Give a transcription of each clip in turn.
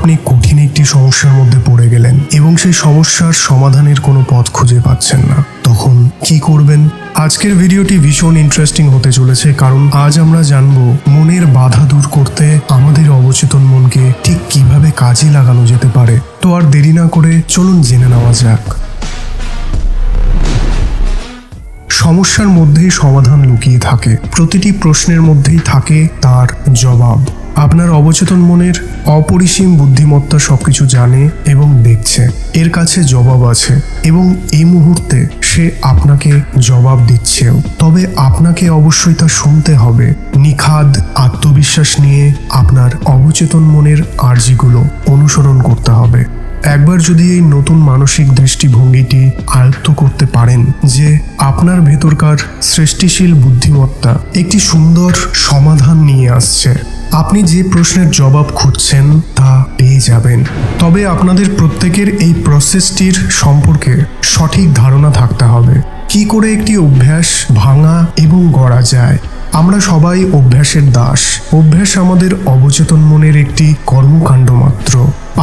আপনি কঠিন একটি সমস্যার মধ্যে পড়ে গেলেন এবং সেই সমস্যার সমাধানের কোনো পথ খুঁজে পাচ্ছেন না, তখন কি করবেন? আজকের ভিডিওটি ভীষণ ইন্টারেস্টিং হতে চলেছে, কারণ আজ আমরা জানবো মনের বাধা দূর করতে আমাদের অবচেতন মনকে ঠিক কিভাবে কাজে লাগানো যেতে পারে। তো আর দেরি না করে চলুন জেনে নেওয়া যাক। সমস্যার মধ্যেই সমাধান লুকিয়ে থাকে, প্রতিটি প্রশ্নের মধ্যেই থাকে তার জবাব। আপনার অবচেতন মনের অপরিসীম বুদ্ধিমত্তা সবকিছু জানে এবং দেখছে, এর কাছে জবাব আছে এবং এই মুহূর্তে সে আপনাকে জবাব দিচ্ছেও। তবে আপনাকে অবশ্যই তা শুনতে হবে। নিখাদ আত্মবিশ্বাস নিয়ে আপনার অবচেতন মনের আর্জিগুলো অনুসরণ করতে হবে। একবার যদি এই নতুন মানসিক দৃষ্টিভঙ্গিটি আয়ত্ত করতে পারেন যে আপনার ভেতরকার সৃষ্টিশীল বুদ্ধিমত্তা একটি সুন্দর সমাধান নিয়ে আসছে, আপনি যে প্রশ্নের জবাব খুঁজছেন তা পেয়ে যাবেন। তবে আপনাদের প্রত্যেকের এই প্রসেসটির সম্পর্কে সঠিক ধারণা থাকতে হবে। কি করে একটি অভ্যাস ভাঙা এবং গড়া যায়। আমরা সবাই অভ্যাসের দাস। অভ্যাস আমাদের অবচেতন মনের একটি কর্মকাণ্ড মাত্র।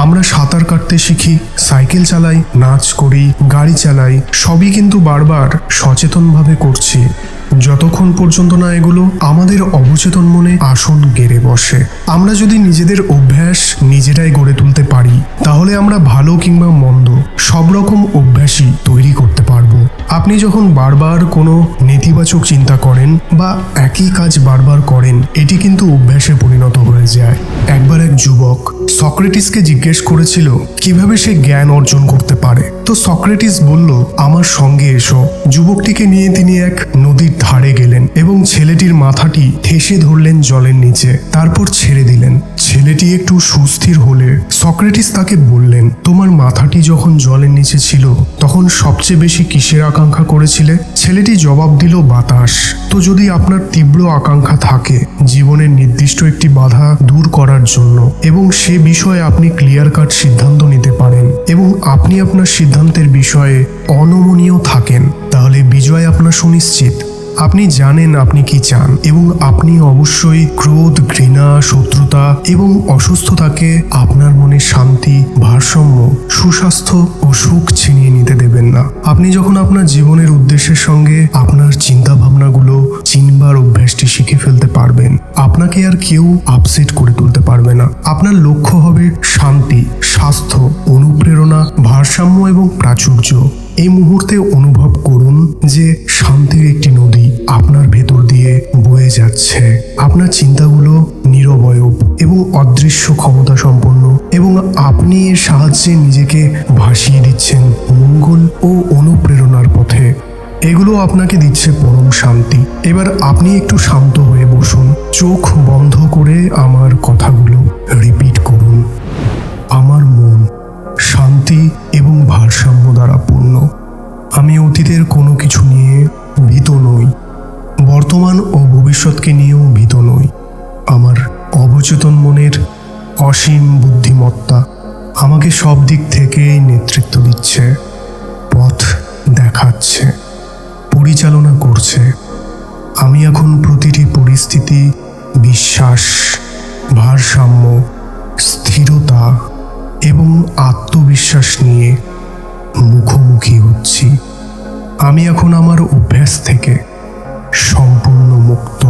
আমরা সাঁতার কাটতে শিখি, সাইকেল চালাই, নাচ করি, গাড়ি চালাই, সবই কিন্তু বারবার সচেতনভাবে করছি। যতক্ষণ পর্যন্ত না এগুলো আমাদের অবচেতন মনে আসন গেড়ে বসে। আমরা যদি নিজেদের অভ্যাস নিজেরাই গড়ে তুলতে পারি, তাহলে আমরা ভালো কিংবা মন্দ সব রকম অভ্যাসই তৈরি করতে পারবো। আপনি যখন বারবার কোনো নেতিবাচক চিন্তা করেন বা একই কাজ বারবার করেন, এটি কিন্তু অভ্যাসে পরিণত হয়ে যায়। একবার এক যুবক সক্রেটিসকে জিজ্ঞেস করেছিল কিভাবে সে জ্ঞান অর্জন করতে পারে। তো সক্রেটিস বলল, আমার সঙ্গে এসো। যুবকটিকে নিয়ে তিনি এক নদীর ধারে গেলেন এবং ছেলেটির মাথাটি ঠেসে ধরলেন জলের নিচে, তারপর ছেড়ে দিলেন। ছেলেটি একটু সুস্থির হলে সক্রেটিস তাকে বললেন, তোমার মাথাটি যখন জলের নিচে ছিল তখন সবচেয়ে বেশি কিসের আকাঙ্ক্ষা করেছিলে? ছেলেটি জবাব দিল, বাতাস। তো যদি আপনার তীব্র আকাঙ্ক্ষা থাকে জীবনের নির্দিষ্ট একটি বাধা দূর করার জন্য এবং সে বিষয়ে আপনি ক্লিয়ার কাট সিদ্ধান্ত নিতে পারেন এবং আপনি আপনার সিদ্ধান্তের বিষয়ে অনমনীয় থাকেন, তাহলে বিজয় আপনার সুনিশ্চিত। আপনি জানেন আপনি কি চান এবং আপনি অবশ্যই ক্রোধ, ঘৃণা, শত্রুতা এবং অসুস্থতাকে আপনার মনে শান্তি, ভারসাম্য, সুস্বাস্থ্য ও সুখ ছিনিয়ে নিতে দেবেন না। আপনি যখন আপনার জীবনের উদ্দেশ্যের সঙ্গে আপনার চিন্তা ভাবনাগুলো চিনবার অভ্যাসটি শিখে ফেলতে পারবেন, আপনাকে আর কেউ আপসেট করে তুলতে পারবে না। আপনার লক্ষ্য হবে শান্তি, স্বাস্থ্য, অনুপ্রেরণা, ভারসাম্য এবং প্রাচুর্য। এই মুহূর্তে অনুভব করুন যে শান্তির একটি নদী আপনার ভেতর দিয়ে বয়ে যাচ্ছে। আপনার চিন্তাগুলো নিরবয়ব এবং অদৃশ্য ক্ষমতা সম্পন্ন এবং আপনি এর সাহায্যে নিজেকে ভাসিয়ে দিচ্ছেন মঙ্গল ও অনুপ্রেরণার পথে। এগুলো আপনাকে দিচ্ছে পরম শান্তি। এবার আপনি একটু শান্ত হয়ে বসুন, চোখ বন্ধ করে আমার কথাগুলো রিপিট করুন। আমার মন শান্তি এবং ভারসাম্য দ্বারা পূর্ণ। আমি অতীতের কোনো কিছু নিয়ে ভীত নই, বর্তমান ও ভবিষ্যৎকে নিয়েও ভীত নই। আমার অবচেতন মনের অসীম বুদ্ধিমত্তা আমাকে সব দিক থেকেই নেতৃত্ব দিচ্ছে, পথ দেখাচ্ছে, পরিচালনা করছে। আমি এখন প্রতিটি পরিস্থিতি বিশ্বাস, ভারসাম্য, স্থিরতা এবং আত্মবিশ্বাস নিয়ে মুখোমুখি হচ্ছি। আমি এখন আমার অভ্যাস থেকে সম্পূর্ণ মুক্ত।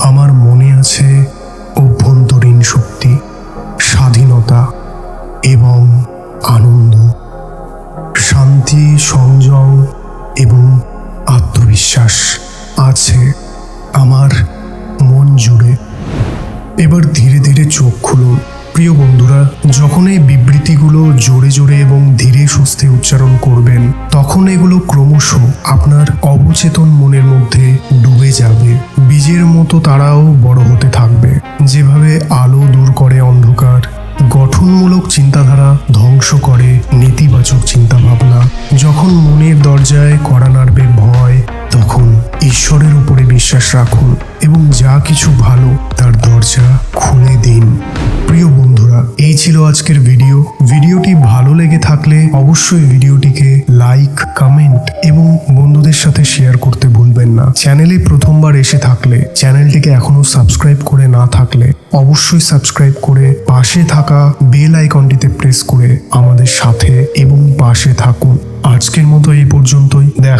আমার মনে আছে অভ্যন্তরীণ শক্তি, স্বাধীনতা এবং আনন্দ, শান্তি, সংযম এবং আত্মবিশ্বাস আছে আমার মন জুড়ে। এবার ধীরে ধীরে চোখ খুলুন। প্রিয় বন্ধুরা, যখন এই বিবৃতিগুলো জোরে জোরে এবং ধীরে সুস্থে উচ্চারণ করবেন, তখন এগুলো ক্রমশ আপনার অবচেতন মনের মধ্যে ডুবে যাবে। বীজের মতো তারাও বড় হতে থাকবে। যেভাবে আলো দূর করে অন্ধকার, গঠনমূলক চিন্তাধারা ধ্বংস করে নেতিবাচক চিন্তাভাবনা, যখন মনের দরজায় কড়া নাড়বে ভয়, তখন ঈশ্বরের উপরে বিশ্বাস রাখুন এবং যা কিছু ভালো তার দরজা খুলে দিন। প্রিয় বন্ধুরা, এই ছিল আজকের ভিডিওটি ভালো লেগে থাকলে অবশ্যই ভিডিওটিকে লাইক, কমেন্ট এবং বন্ধুদের সাথে শেয়ার করতে ভুলবেন ভুলবেন না। চ্যানেলে প্রথমবার এসে থাকলে, চ্যানেলটিকে এখনো সাবস্ক্রাইব করে না থাকলে অবশ্যই সাবস্ক্রাইব করে পাশে থাকা বেল আইকনটিতে প্রেস করে আমাদের সাথে এবং পাশে থাকুন। আজকের মতো এই পর্যন্তই। দেখা